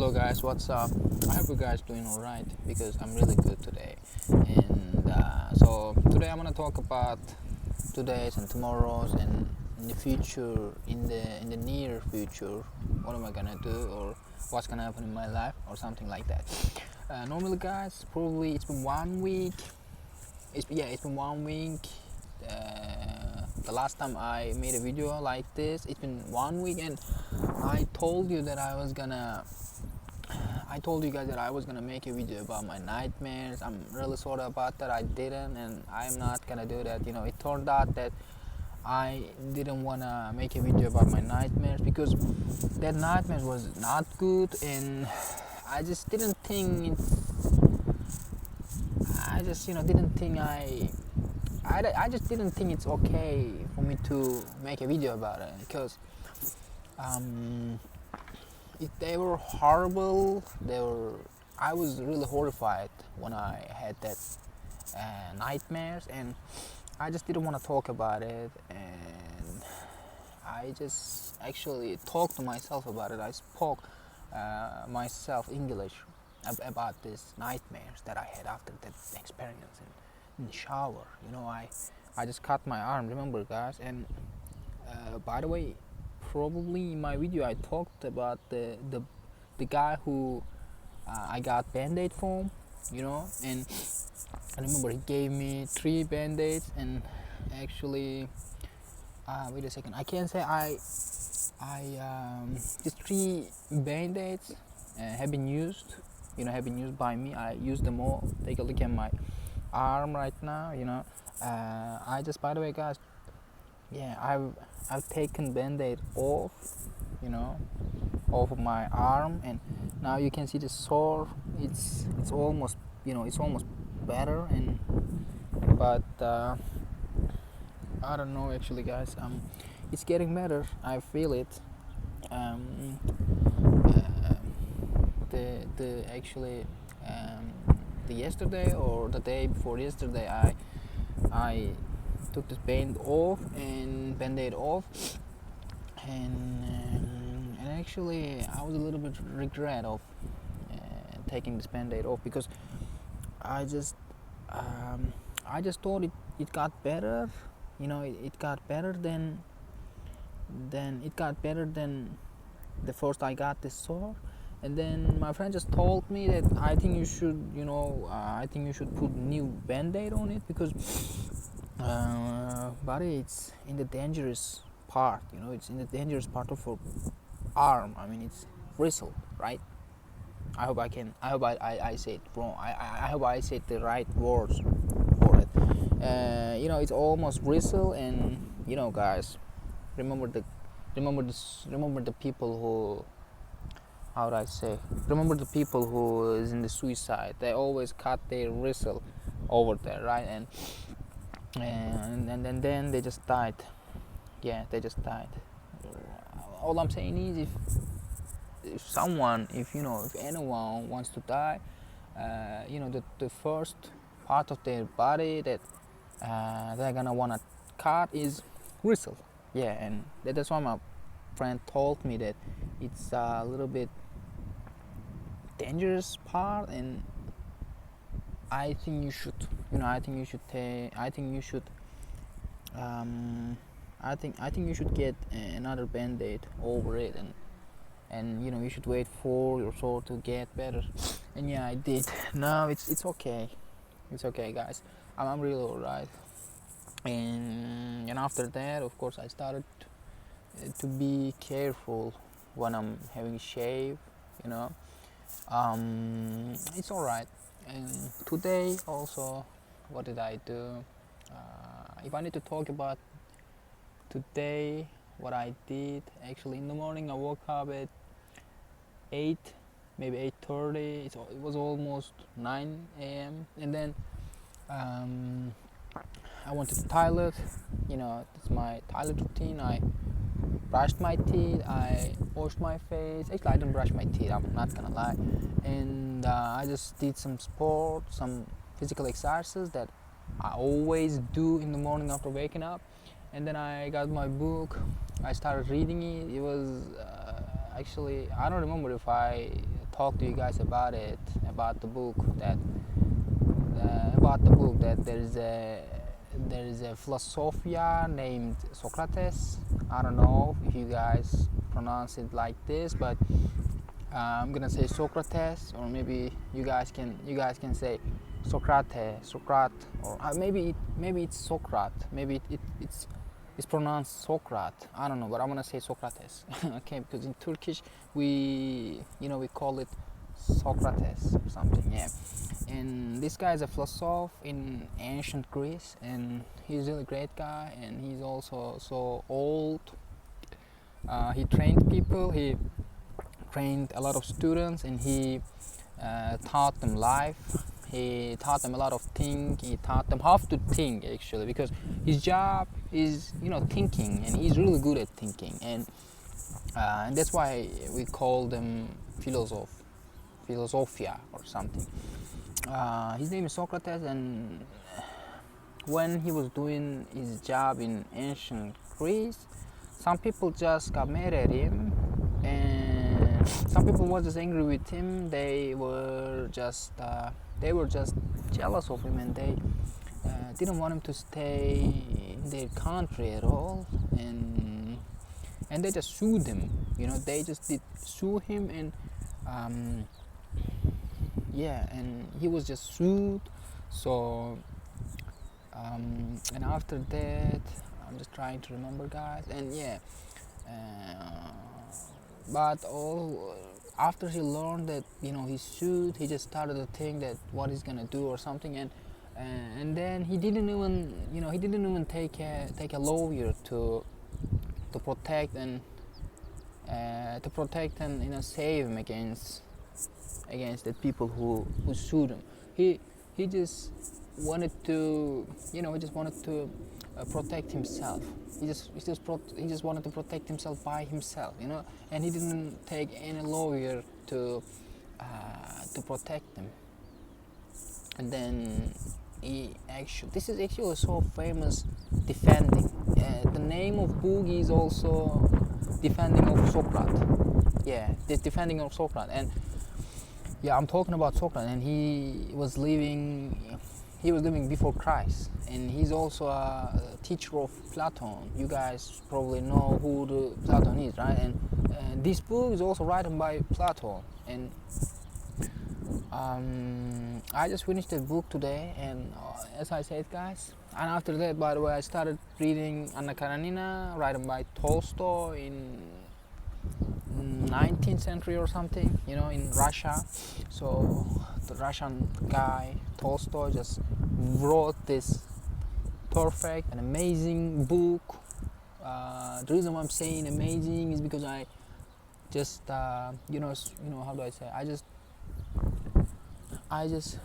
Hello guys, what's up? I hope you guys doing alright because I'm really good today. And so today I'm gonna talk about today's and tomorrow's and in the future, in the near future, what am I gonna do or what's gonna happen in my life or something like that. Normally, guys, probably it's been 1 week. It's been 1 week. The last time I made a video like this, it's been 1 week, and I told you that I told you guys that I was gonna make a video about my nightmares. I'm really sorry about that. I didn't, and I'm not gonna do that. It turned out that I didn't wanna make a video about my nightmares because that nightmare was not good, and I just didn't think I just didn't think I just didn't think it's okay for me to make a video about it because they were horrible. I was really horrified when I had that nightmares, and I just didn't want to talk about it. And I just actually talked to myself about it. I spoke myself English about these nightmares that I had after that experience in the shower. I just cut my arm. Remember, guys? And by the way, probably in my video I talked about the guy who I got band-aid from, and I remember he gave me 3 band-aids, and actually wait a second, I can't say these 3 band-aids have been used by me. I used them all. Take a look at my arm right now. I just, by the way, guys, I've taken band-aid off of my arm, and now you can see the sore. It's almost better, but I don't know, actually, guys. It's getting better. I feel it. The actually the yesterday or the day before yesterday, I took this band-aid off, and actually I was a little bit regret of taking this band-aid off because I just thought it got better. It got better than the first I got this sore. And then my friend just told me that I think you should put new band-aid on it because but it's in the dangerous part. It's in the dangerous part of your arm. I mean, it's bristle, right? I hope I say it wrong. I hope I said the right words for it. It's almost bristle, and guys, remember the people who, how do I say? Remember the people who is in the suicide. They always cut their bristle over there, right? And then they just died. Yeah, they just died. All I'm saying is, if anyone wants to die, the first part of their body that they're gonna wanna cut is bristle. Yeah, and that's why my friend told me that it's a little bit dangerous part, and I think you should get another band-aid over it, and you should wait for your sore to get better. And yeah, I did. Now it's okay. It's okay, guys. I'm really alright. And after that, of course, I started to be careful when I'm having a shave. It's alright. And today also, what did I do? If I need to talk about today, what I did, actually, in the morning I woke up at 8, maybe 8:30. It was almost 9 a.m. and then I went to the toilet. It's my toilet routine. I brushed my teeth, I washed my face. Actually, I didn't brush my teeth, I'm not gonna lie. And I just did some sport, some physical exercises that I always do in the morning after waking up. And then I got my book. I started reading it. It was Actually, I don't remember if I talked to you guys about it, about the book that there is a philosopher named Socrates. I don't know if you guys pronounce it like this, but I'm gonna say Socrates, or maybe you guys can say Socrate, or maybe it's Socrat. Maybe it's pronounced Socrat. I don't know, but I'm gonna say Socrates. Okay, because in Turkish we call it Socrates or something. Yeah, and this guy is a philosopher in ancient Greece, and he's a really great guy, and he's also so old. He trained people. He trained a lot of students, and he taught them life. He taught them a lot of things. He taught them how to think, actually, because his job is thinking, and he's really good at thinking, and that's why we call them philosophia or something. His name is Socrates, and when he was doing his job in ancient Greece, some people just got mad at him, and some people were just angry with him. They were just jealous of him, and they didn't want him to stay in their country at all, and they just sued him. They just did sue him, and and he was just sued. So and after that, I'm just trying to remember, guys, and but after he learned that he's sued, he just started to think that what he's gonna do or something, and then he didn't even take a lawyer to protect and save him against the people who sued him. He just wanted to protect himself. He just wanted to protect himself by himself, and he didn't take any lawyer to protect him. And then this is actually so famous, defending. The name of book is also Defending of Socrates. Yeah, this Defending of Socrates, and I'm talking about Socrates, and he was living before Christ, and he's also a teacher of Plato. You guys probably know who Plato is, right? And this book is also written by Plato, and I just finished the book today, and as I said, guys, and after that, by the way, I started reading Anna Karenina, written by Tolstoy in 19th century or something, in Russia. So the Russian guy Tolstoy just wrote this perfect and amazing book. The reason why I'm saying amazing is because I just how do I say, I just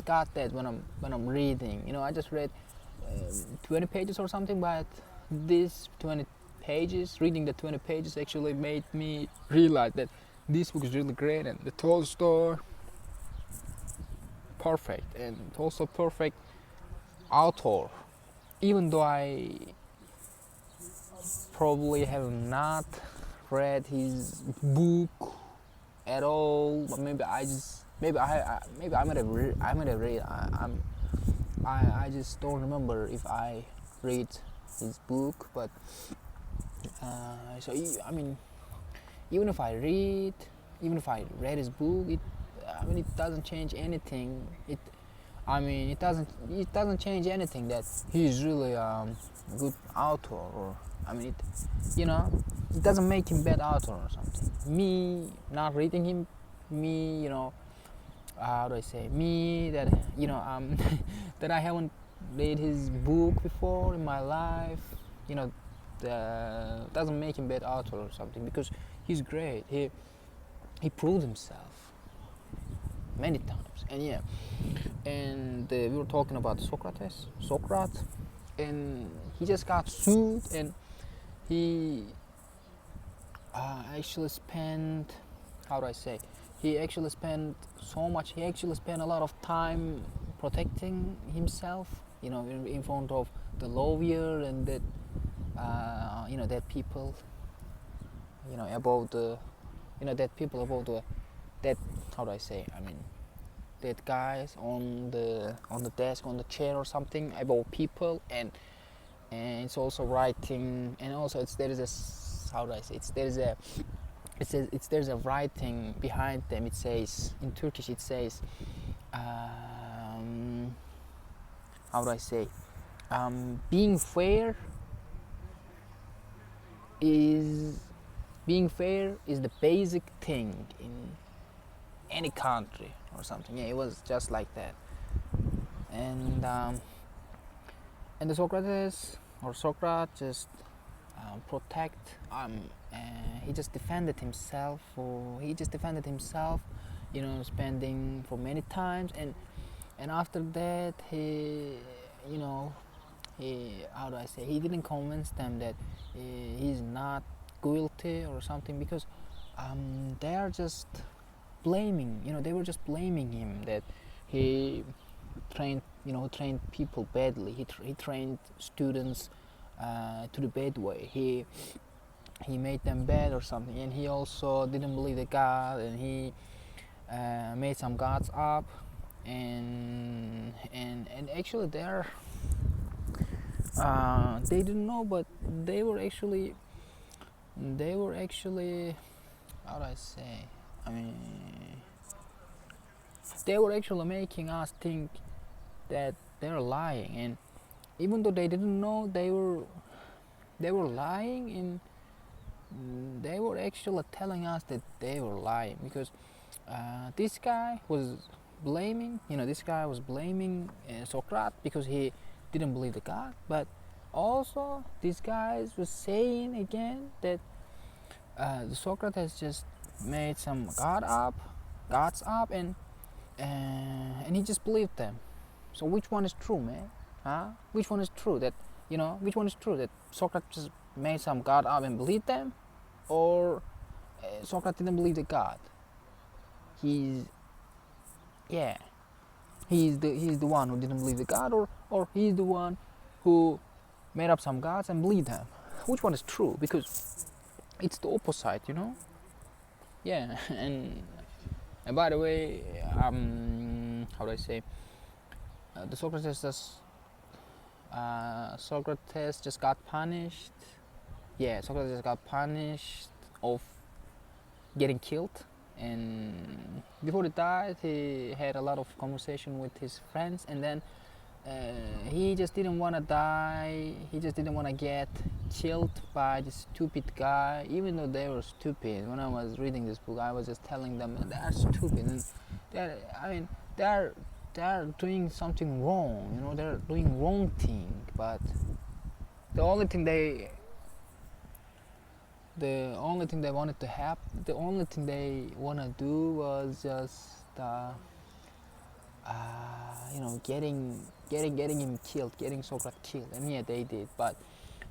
got that when I'm reading. I just read 20 pages or something, but this 20 pages, reading the 20 pages, actually made me realize that this book is really great, and the Tolstoy perfect, and Tolstoy perfect author. Even though I probably have not read his book at all, but maybe I might have read. I just don't remember if I read his book, but even if I read his book, it doesn't change anything. It doesn't change anything that he's really a good author, or it doesn't make him bad author or something. Me not reading him, how do I say, me that that I haven't read his book before in my life, doesn't make him bad author or something, because he's great. He proved himself many times, and we were talking about Socrates, and he just got sued, and he actually spent, how do I say, he actually spent a lot of time protecting himself, in front of the lawyer and that, that people, about the that people about that, how do I say, I mean, that guys on the desk, on the chair or something about people, and it's also writing, and also there is a, how do I say, there's a writing behind them. It says in Turkish, it says, how do I say, being fair is the basic thing in any country or something. Yeah, it was just like that. And the Socrates just protect he just defended himself, spending for many times, and after that he how do I say, he didn't convince them that he's not guilty or something, because they are just blaming, they were just blaming him that he trained people badly. He trained students to the bad way. He made them bad or something, and he also didn't believe the God, and he made some gods up, and actually they didn't know, but they were actually how do I say, I mean, they were actually making us think that they're lying, and even though they didn't know they were lying, and they were actually telling us that they were lying, because this guy was blaming Socrates because he didn't believe the God, but also these guys was saying again that the Socrates just made some gods up, and he just believed them. So which one is true, man? Which one is true? Which one is true? That Socrates just made some god up and believed them, or Socrates didn't believe the God? He's the one who didn't believe the God, or he's the one who made up some gods and believed them. Which one is true? Because it's the opposite, Yeah, and by the way, how do I say? The Socrates just got punished. Yeah, Socrates just got punished of getting killed, and before he died, he had a lot of conversation with his friends, and then he just didn't want to die. He just didn't want to get killed by this stupid guy, even though they were stupid. When I was reading this book, I was just telling them they are stupid, and they're doing something wrong. They're doing wrong thing, but the only thing they wanted to have, the only thing they want to do was just getting him killed, getting Socrates killed. And yeah, they did, but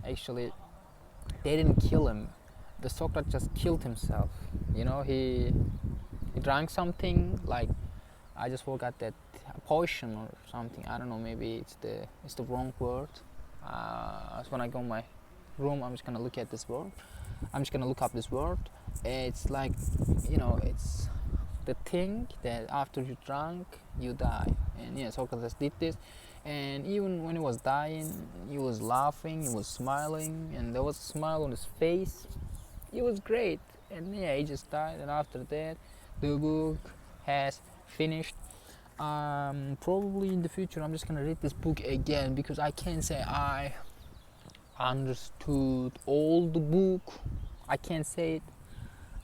actually they didn't kill him. The Socrates just killed himself. He drank something, like, I just forgot that, poison or something. I don't know, maybe it's the wrong word. So when I go in my room, I'm just gonna look at this word. I'm just gonna look up this word. It's like, it's the thing that after you drunk, you die. And yeah, Socrates did this. And even when he was dying, he was laughing, he was smiling, and there was a smile on his face. It was great. And yeah, he just died. And after that, the book has finished. Probably in the future, I'm just gonna read this book again, because I can't say I understood all the book. I can't say it.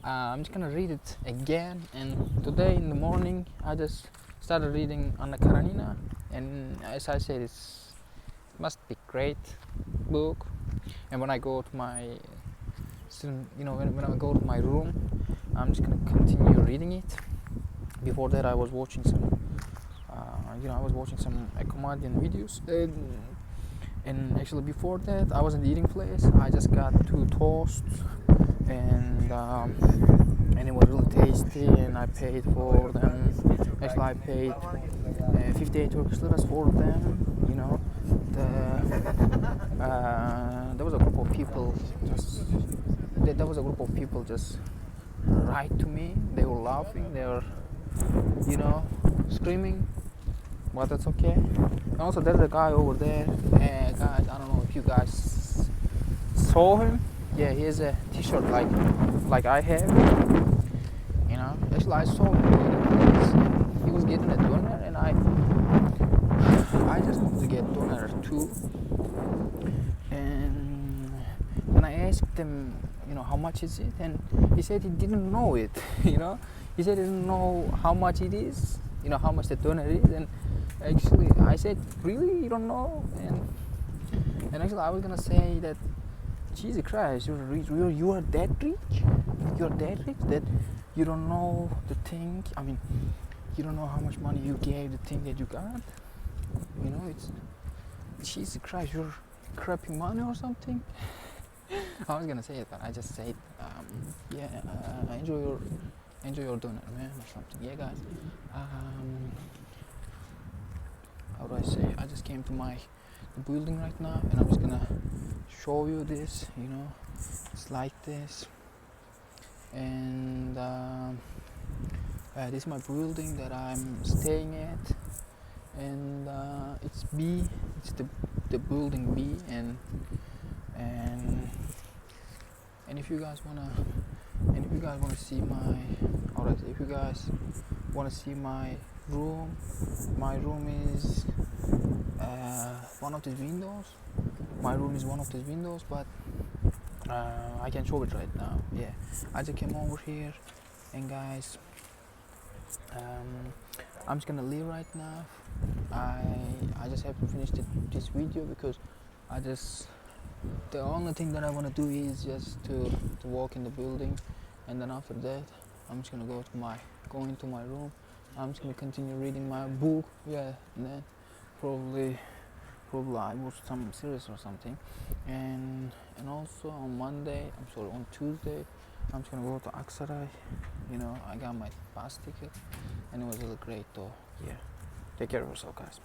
I'm just gonna read it again. And today in the morning, I just started reading Anna Karenina, and as I said, it must be great book. And when I go to my when I go to my room, I'm just gonna continue reading it. Before that, I was watching some comedian videos, and actually before that, I was in the eating place. I just got 2 toasts, and it was really tasty, and I paid for them. Actually, I paid 58 Turkish liras for them. There was a group of people just right to me. They were laughing, they were, you know, screaming, but that's okay. And also, there's a guy over there. Guys, I don't know if you guys saw him. Yeah, he has a T-shirt like I have. You know, actually, I saw him. He was getting a doner, and I just wanted to get doner too. And when I asked him, you know, how much is it, and he said he didn't know it. You know, he said he didn't know how much it is. You know, how much the doner is, and actually, I said, really, you don't know? And actually, I was gonna say that, Jesus Christ, you're rich. You are that rich. You're that rich that you don't know the thing. I mean, you don't know how much money you gave the thing that you got. You know, it's Jesus Christ. You're crapping money or something. I was gonna say it, but I just said, yeah, enjoy your dinner, man, or something. Yeah, guys. How do I say? I just came to my building right now, and I'm just gonna show you this. You know, it's like this, and this is my building that I'm staying at, and it's B. It's the building B, and if you guys wanna see my, alright, if you guys wanna see my room is one of these windows. My room is one of these windows, but I can show it right now. Yeah, I just came over here, and guys, I'm just gonna leave right now. I just have to finish this video because the only thing that I want to do is just to walk in the building, and then after that I'm just gonna go into my room. I'm just gonna continue reading my book, yeah, and then probably I watch some series or something, and also on Tuesday I'm just gonna go to Aksaray. You know, I got my bus ticket, and it was really great though. Yeah, take care of yourself, guys.